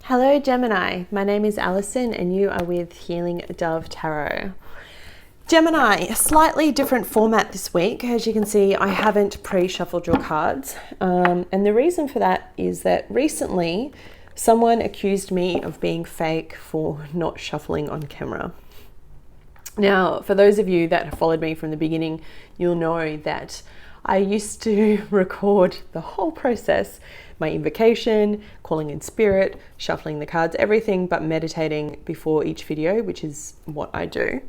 Hello Gemini, my name is Alison and you are with Healing Dove Tarot. Gemini, a slightly different format this week. As you can see, I haven't pre-shuffled your cards. And the reason for that is that recently someone accused me of being fake for not shuffling on camera. Now, for those of you that have followed me from the beginning, you'll know that I used to record the whole process, my invocation, calling in spirit, shuffling the cards, everything but meditating before each video, which is what I do.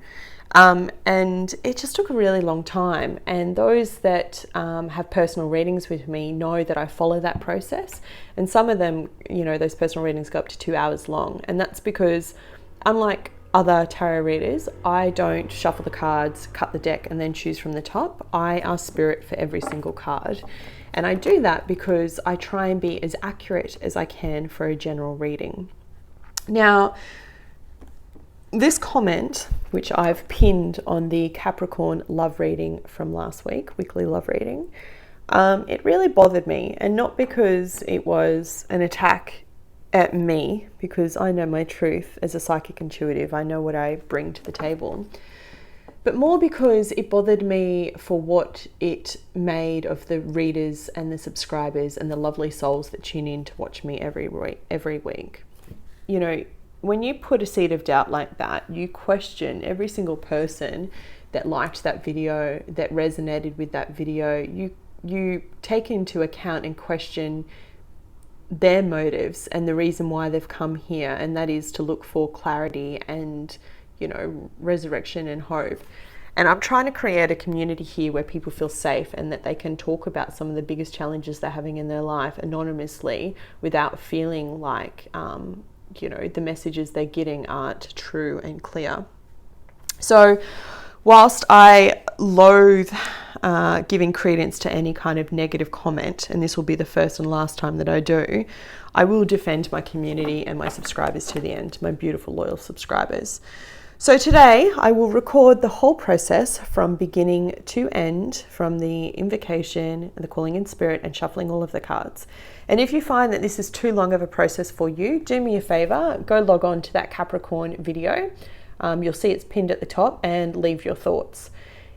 And it just took a really long time. And those that have personal readings with me know that I follow that process. And some of them, you know, those personal readings go up to 2 hours long. And that's because, unlike other tarot readers, I don't shuffle the cards, cut the deck, and then choose from the top. I ask spirit for every single card. And I do that because I try and be as accurate as I can for a general reading. Now, this comment, which I've pinned on the Capricorn love reading from last week, weekly love reading, it really bothered me. And not because it was an attack at me, because I know my truth as a psychic intuitive. I know what I bring to the table. But more because it bothered me for what it made of the readers and the subscribers and the lovely souls that tune in to watch me every week. You know, when you put a seed of doubt like that, you question every single person that liked that video, that resonated with that video. You take into account and question their motives and the reason why they've come here, and that is to look for clarity and, you know, resurrection and hope. And I'm trying to create a community here where people feel safe and that they can talk about some of the biggest challenges they're having in their life anonymously without feeling like, you know, the messages they're getting aren't true and clear. So whilst I loathe giving credence to any kind of negative comment, and this will be the first and last time that I do, I will defend my community and my subscribers to the end, my beautiful loyal subscribers. So today I will record the whole process from beginning to end, from the invocation, the calling in spirit, and shuffling all of the cards. And if you find that this is too long of a process for you, do me a favor, go log on to that Capricorn video. You'll see it's pinned at the top, and leave your thoughts.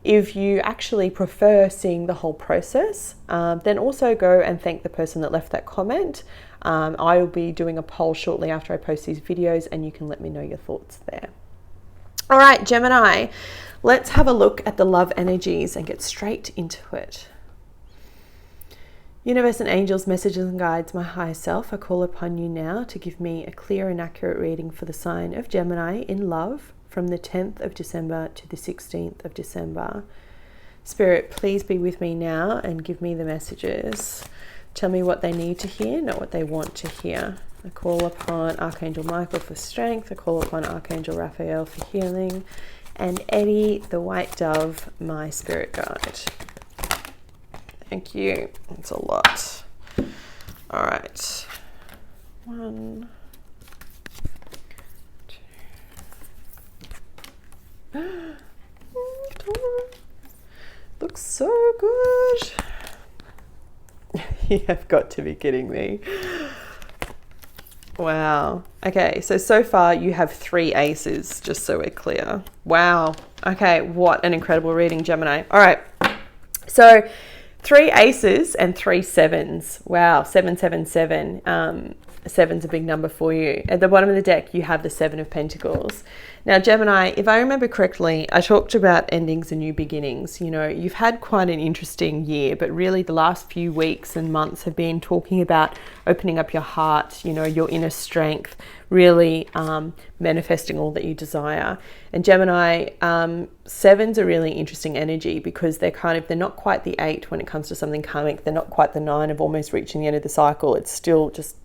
If you actually prefer seeing the whole process, then also go and thank the person that left that comment. I will be doing a poll shortly after I post these videos, and you can let me know your thoughts there. All right, Gemini, let's have a look at the love energies and get straight into it. Universe and angels, messages and guides, my higher self, I call upon you now to give me a clear and accurate reading for the sign of Gemini in love from the 10th of December to the 16th of December. Spirit, please be with me now and give me the messages. Tell me what they need to hear, not what they want to hear. I call upon Archangel Michael for strength. I call upon Archangel Raphael for healing. And Eddie, the white dove, my spirit guide. Thank you. That's a lot. All right. 1, 2. Looks so good. You have got to be kidding me. Wow. Okay, so far you have 3 aces, just so we're clear. Wow. Okay, what an incredible reading, Gemini. All right. So 3 aces and 3 sevens. Wow, 777. Seven's a big number for you. At the bottom of the deck, you have the 7 of Pentacles. Now, Gemini, if I remember correctly, I talked about endings and new beginnings. You know, you've had quite an interesting year, but really the last few weeks and months have been talking about opening up your heart, you know, your inner strength, really manifesting all that you desire. And Gemini, 7's a really interesting energy because they're not quite the 8 when it comes to something karmic. They're not quite the 9 of almost reaching the end of the cycle. It's still just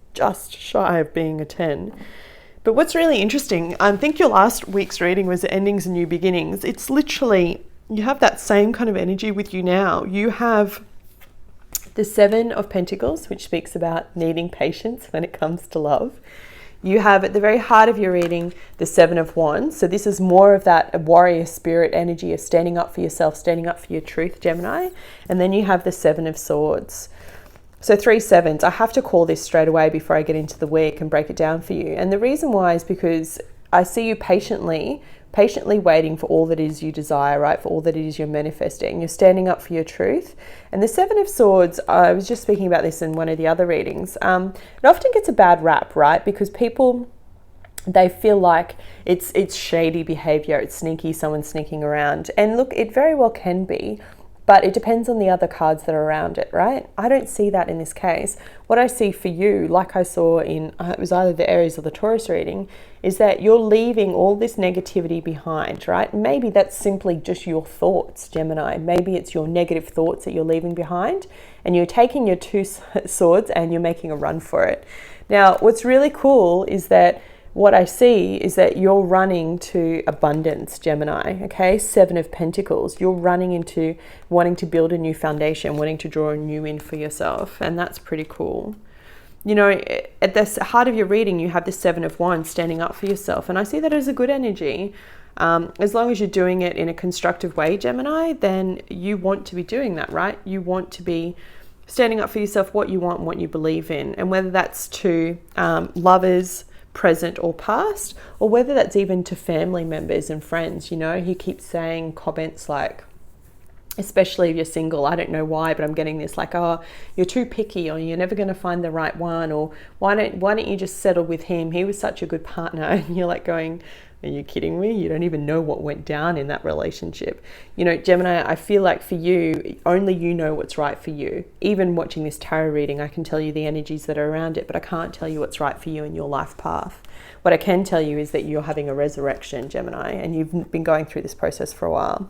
shy of being a 10. But what's really interesting, I think your last week's reading was endings and new beginnings. It's literally, you have that same kind of energy with you now. You have the 7 of Pentacles, which speaks about needing patience when it comes to love. You have at the very heart of your reading the 7 of Wands. So this is more of that warrior spirit energy of standing up for yourself, standing up for your truth, Gemini. And then you have the 7 of Swords. So 3 sevens, I have to call this straight away before I get into the week and break it down for you. And the reason why is because I see you patiently waiting for all that it is you desire, right? For all that it is you're manifesting. You're standing up for your truth. And the 7 of Swords, I was just speaking about this in one of the other readings. It often gets a bad rap, right? Because people, they feel like it's shady behavior, it's sneaky, someone's sneaking around. And look, it very well can be, but it depends on the other cards that are around it, right? I don't see that in this case. What I see for you, like I saw in, it was either the Aries or the Taurus reading, is that you're leaving all this negativity behind, right? Maybe that's simply just your thoughts, Gemini. Maybe it's your negative thoughts that you're leaving behind, and you're taking your 2 swords and you're making a run for it. Now, what's really cool is that what I see is that you're running to abundance, Gemini, okay? 7 of Pentacles. You're running into wanting to build a new foundation, wanting to draw a new in for yourself, and that's pretty cool. You know, at the heart of your reading, you have the 7 of Wands standing up for yourself, and I see that as a good energy. As long as you're doing it in a constructive way, Gemini, then you want to be doing that, right? You want to be standing up for yourself, what you want and what you believe in, and whether that's to lovers, present or past, or whether that's even to family members and friends. You know, he keeps saying comments like, especially if you're single, I don't know why, but I'm getting this like, oh, you're too picky, or you're never going to find the right one, or why don't you just settle with him? He was such a good partner. And you're like going, are you kidding me? You don't even know what went down in that relationship. You know, Gemini, I feel like for you, only you know what's right for you. Even watching this tarot reading, I can tell you the energies that are around it, but I can't tell you what's right for you in your life path. What I can tell you is that you're having a resurrection, Gemini, and you've been going through this process for a while.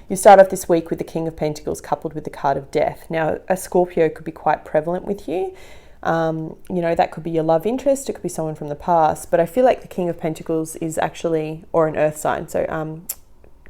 You start off this week with the King of Pentacles coupled with the card of Death. Now, a Scorpio could be quite prevalent with you. You know, that could be your love interest, it could be someone from the past, but I feel like the King of Pentacles is actually, or an earth sign, so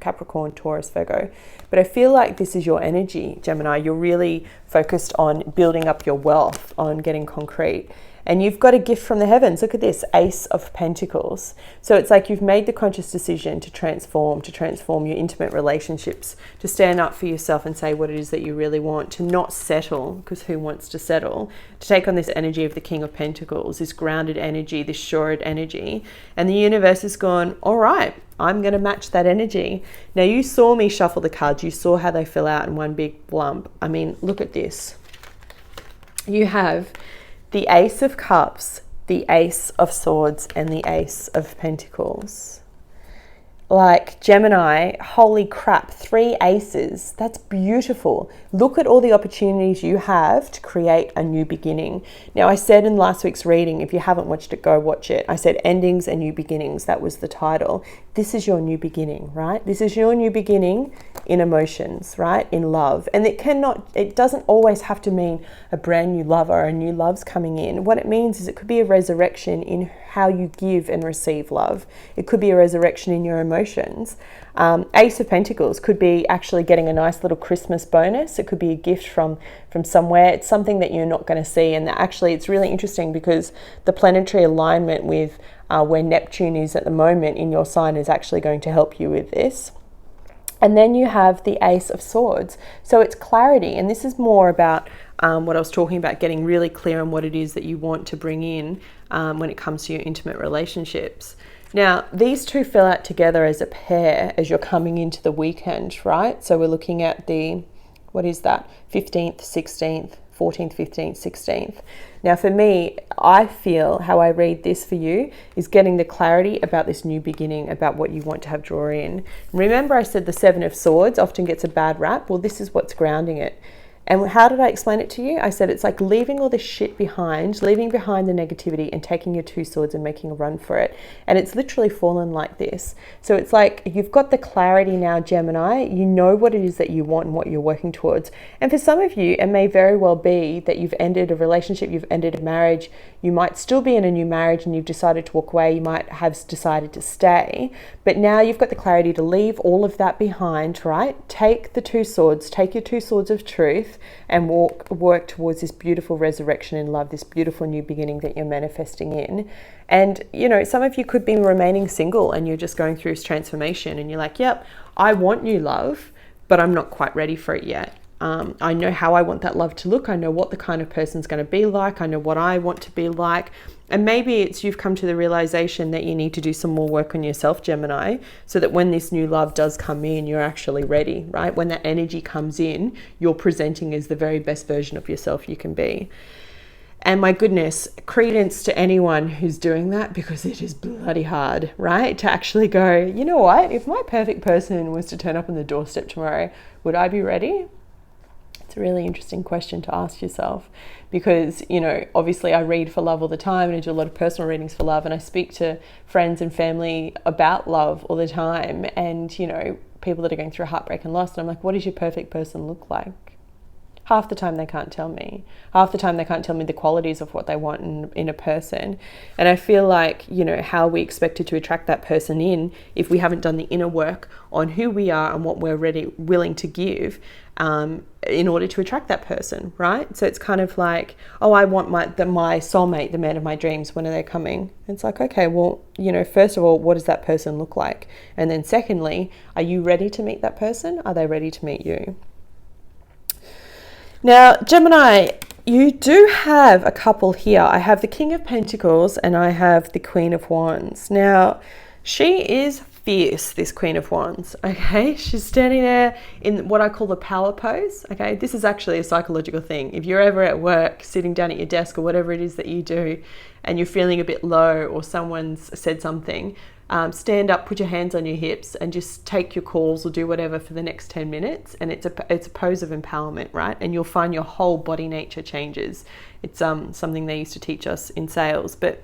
Capricorn, Taurus, Virgo. But I feel like this is your energy, Gemini. You're really focused on building up your wealth, on getting concrete. And you've got a gift from the heavens. Look at this, Ace of Pentacles. So it's like you've made the conscious decision to transform your intimate relationships, to stand up for yourself and say what it is that you really want, to not settle, because who wants to settle, to take on this energy of the King of Pentacles, this grounded energy, this shored energy. And the universe has gone, all right, I'm going to match that energy. Now, you saw me shuffle the cards. You saw how they fill out in one big lump. I mean, look at this. You have the Ace of Cups, the Ace of Swords, and the Ace of Pentacles. Like, Gemini, holy crap, 3 aces. That's beautiful. Look at all the opportunities you have to create a new beginning. Now, I said in last week's reading, if you haven't watched it, go watch it. I said endings and new beginnings. That was the title. This is your new beginning, right? This is your new beginning in emotions, right? In love. And it doesn't always have to mean a brand new lover or a new love's coming in. What it means is it could be a resurrection in how you give and receive love. It could be a resurrection in your emotions. Ace of Pentacles could be actually getting a nice little Christmas bonus. It could be a gift from somewhere. It's something that you're not going to see. And actually, it's really interesting because the planetary alignment with where Neptune is at the moment in your sign is actually going to help you with this. And then you have the Ace of Swords. So it's clarity. And this is more about what I was talking about, getting really clear on what it is that you want to bring in when it comes to your intimate relationships. Now, these two fill out together as a pair as you're coming into the weekend, right? So we're looking at the, what is that? 15th, 16th, 14th, 15th, 16th. Now, for me, I feel how I read this for you is getting the clarity about this new beginning, about what you want to have draw in. Remember, I said the 7 of Swords often gets a bad rap. Well, this is what's grounding it. And how did I explain it to you? I said it's like leaving all this shit behind, leaving behind the negativity and taking your 2 swords and making a run for it. And it's literally fallen like this. So it's like you've got the clarity now, Gemini. You know what it is that you want and what you're working towards. And for some of you, it may very well be that you've ended a relationship, you've ended a marriage. You might still be in a new marriage and you've decided to walk away. You might have decided to stay. But now you've got the clarity to leave all of that behind, right? Take the 2 swords, take your 2 swords of truth, and work towards this beautiful resurrection in love, this beautiful new beginning that you're manifesting in. And, you know, some of you could be remaining single and you're just going through this transformation and you're like, yep, I want new love, but I'm not quite ready for it yet. I know how I want that love to look. I know what the kind of person's going to be like. I know what I want to be like. And maybe it's you've come to the realization that you need to do some more work on yourself, Gemini, so that when this new love does come in, you're actually ready, right? When that energy comes in, you're presenting as the very best version of yourself you can be. And my goodness, credence to anyone who's doing that, because it is bloody hard, right? To actually go, you know what? If my perfect person was to turn up on the doorstep tomorrow, would I be ready? It's a really interesting question to ask yourself, because, you know, obviously I read for love all the time, and I do a lot of personal readings for love, and I speak to friends and family about love all the time, and, you know, people that are going through heartbreak and loss, and I'm like, what does your perfect person look like? Half the time they can't tell me. Half the time they can't tell me the qualities of what they want in a person. And I feel like, you know, how are we expected to attract that person in if we haven't done the inner work on who we are and what we're willing to give in order to attract that person, right? So it's kind of like, oh, I want my soulmate, the man of my dreams, when are they coming? And it's like, okay, well, you know, first of all, what does that person look like? And then secondly, are you ready to meet that person? Are they ready to meet you? Now, Gemini, you do have a couple here. I have the King of Pentacles and I have the Queen of Wands. Now, she is fierce, this Queen of Wands, okay? She's standing there in what I call the power pose, okay? This is actually a psychological thing. If you're ever at work, sitting down at your desk or whatever it is that you do, and you're feeling a bit low or someone's said something, stand up, put your hands on your hips and just take your calls or do whatever for the next 10 minutes. And it's a pose of empowerment, right? And you'll find your whole body nature changes. It's something they used to teach us in sales. But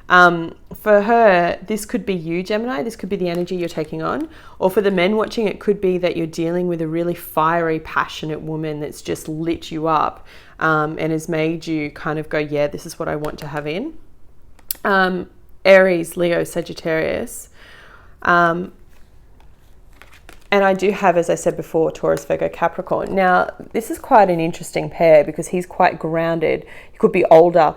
for her, this could be you, Gemini. This could be the energy you're taking on. Or for the men watching, it could be that you're dealing with a really fiery, passionate woman that's just lit you up and has made you kind of go, yeah, this is what I want to have in. Aries, Leo, Sagittarius. And I do have, as I said before, Taurus, Virgo, Capricorn. Now, this is quite an interesting pair because he's quite grounded. He could be older.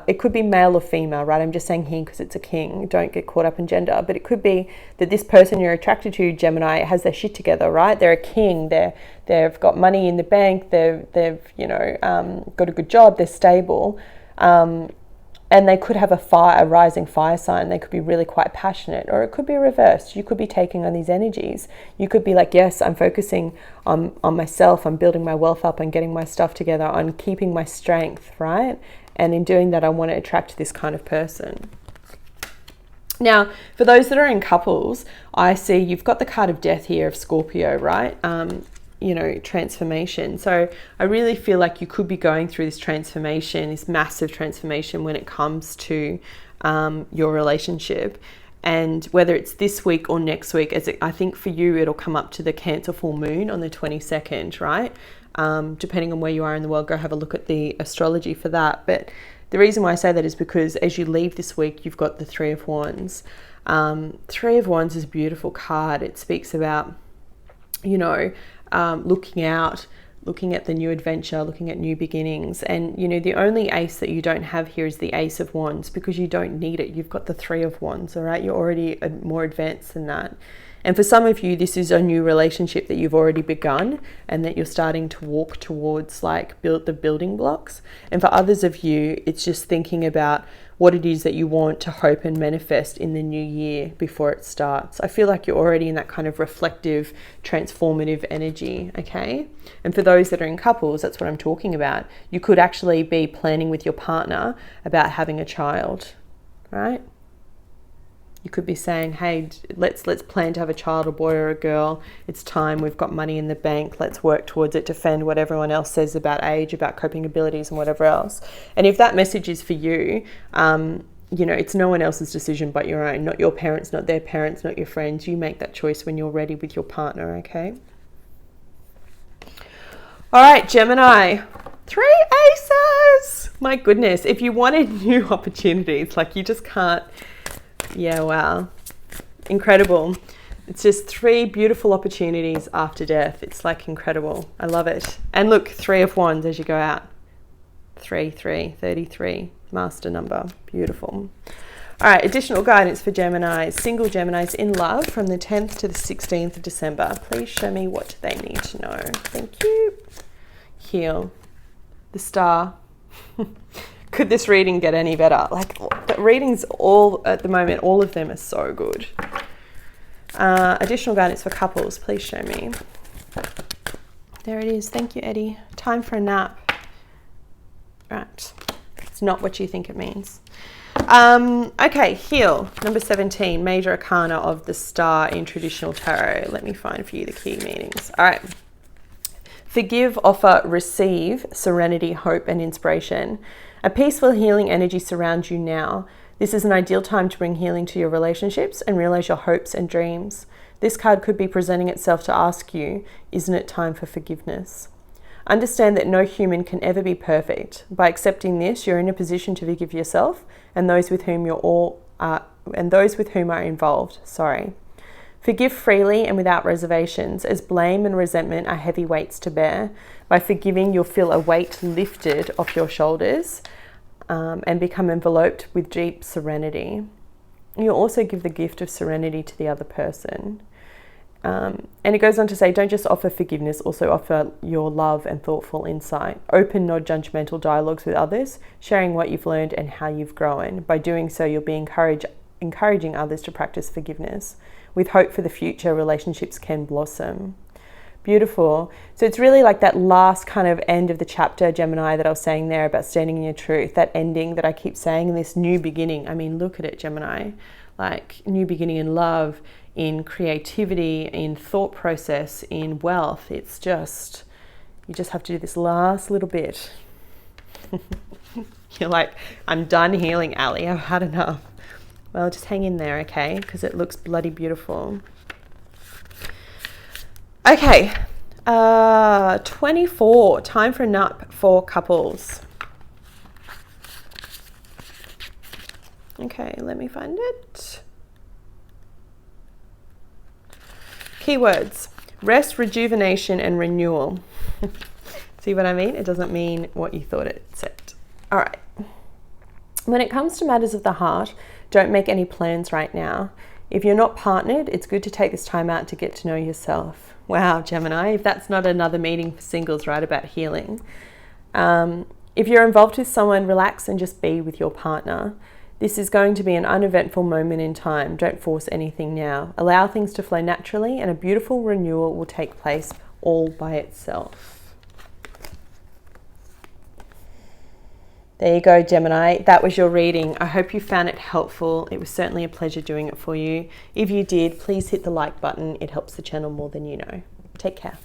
It could be male or female, right? I'm just saying he because it's a king. Don't get caught up in gender. But it could be that this person you're attracted to, Gemini, has their shit together, right? They're a king. They've got money in the bank. They've you know, got a good job. They're stable. And they could have a rising fire sign. They could be really quite passionate, or it could be reversed. You could be taking on these energies. You could be like, yes, I'm focusing on myself. I'm building my wealth up. I'm getting my stuff together. I'm keeping my strength, right? And in doing that, I want to attract this kind of person. Now, for those that are in couples, I see you've got the card of death here of Scorpio, right? You know, transformation. So I really feel like you could be going through this transformation, this massive transformation when it comes to your relationship. And whether it's this week or next week, I think for you, it'll come up to the Cancer full moon on the 22nd, right? Depending on where you are in the world, go have a look at the astrology for that. But the reason why I say that is because as you leave this week, you've got the Three of Wands. Three of Wands is a beautiful card. It speaks about, you know, looking out, looking at the new adventure, looking at new beginnings. And, you know, the only ace that you don't have here is the Ace of Wands because you don't need it. You've got the Three of Wands, all right? You're already more advanced than that. And for some of you, this is a new relationship that you've already begun and that you're starting to walk towards, like build the building blocks. And for others of you, it's just thinking about what it is that you want to hope and manifest in the new year before it starts. I feel like you're already in that kind of reflective, transformative energy, okay? And for those that are in couples, that's what I'm talking about. You could actually be planning with your partner about having a child, right? You could be saying, hey, let's plan to have a child, a boy or a girl. It's time. We've got money in the bank. Let's work towards it, defend what everyone else says about age, about coping abilities and whatever else. And if that message is for you, you know, it's no one else's decision but your own, not your parents, not their parents, not your friends. You make that choice when you're ready with your partner, okay? All right, Gemini. 3 aces. My goodness. If you wanted new opportunities, like you just can't. Yeah, wow. Incredible. It's just 3 beautiful opportunities after death. It's like incredible. I love it. And look, 3 of Wands as you go out. 33, master number. Beautiful. All right, additional guidance for Geminis, single Geminis in love from the 10th to the 16th of December. Please show me what they need to know. Thank you. heal. The Star. Could this reading get any better? Like, the readings all at the moment, all of them are so good. Additional guidance for couples, please show me. There it is. Thank you, Eddie. Time for a nap. Right. It's not what you think it means. Okay, heal. Number 17, major arcana of the Star in traditional tarot. Let me find for you the key meanings. All right. Forgive, offer, receive, serenity, hope, and inspiration. A peaceful healing energy surrounds you now. This is an ideal time to bring healing to your relationships and realize your hopes and dreams. This card could be presenting itself to ask you, isn't it time for forgiveness? Understand that no human can ever be perfect. By accepting this, you're in a position to forgive yourself and those with whom are involved. Forgive freely and without reservations, as blame and resentment are heavy weights to bear. By forgiving, you'll feel a weight lifted off your shoulders and become enveloped with deep serenity. You'll also give the gift of serenity to the other person. And it goes on to say, don't just offer forgiveness, also offer your love and thoughtful insight. Open, non-judgmental dialogues with others, sharing what you've learned and how you've grown. By doing so, you'll be encouraging others to practice forgiveness. With hope for the future, relationships can blossom. Beautiful. So it's really like that last kind of end of the chapter, Gemini, that I was saying there about standing in your truth, that ending that I keep saying, in this new beginning. I mean, look at it, Gemini, like new beginning in love, in creativity, in thought process, in wealth. It's just, you just have to do this last little bit. You're like, I'm done healing, Ali. I've had enough. Well, just hang in there, okay? Because it looks bloody beautiful. Okay, 24, time for a nap for couples. Okay, let me find it. Keywords: rest, rejuvenation, and renewal. See what I mean? It doesn't mean what you thought it said. All right. When it comes to matters of the heart, don't make any plans right now. If you're not partnered, it's good to take this time out to get to know yourself. Wow, Gemini, if that's not another meeting for singles, right, about healing. If you're involved with someone, relax and just be with your partner. This is going to be an uneventful moment in time. Don't force anything now. Allow things to flow naturally, and a beautiful renewal will take place all by itself. There you go, Gemini. That was your reading. I hope you found it helpful. It was certainly a pleasure doing it for you. If you did, please hit the like button. It helps the channel more than you know. Take care.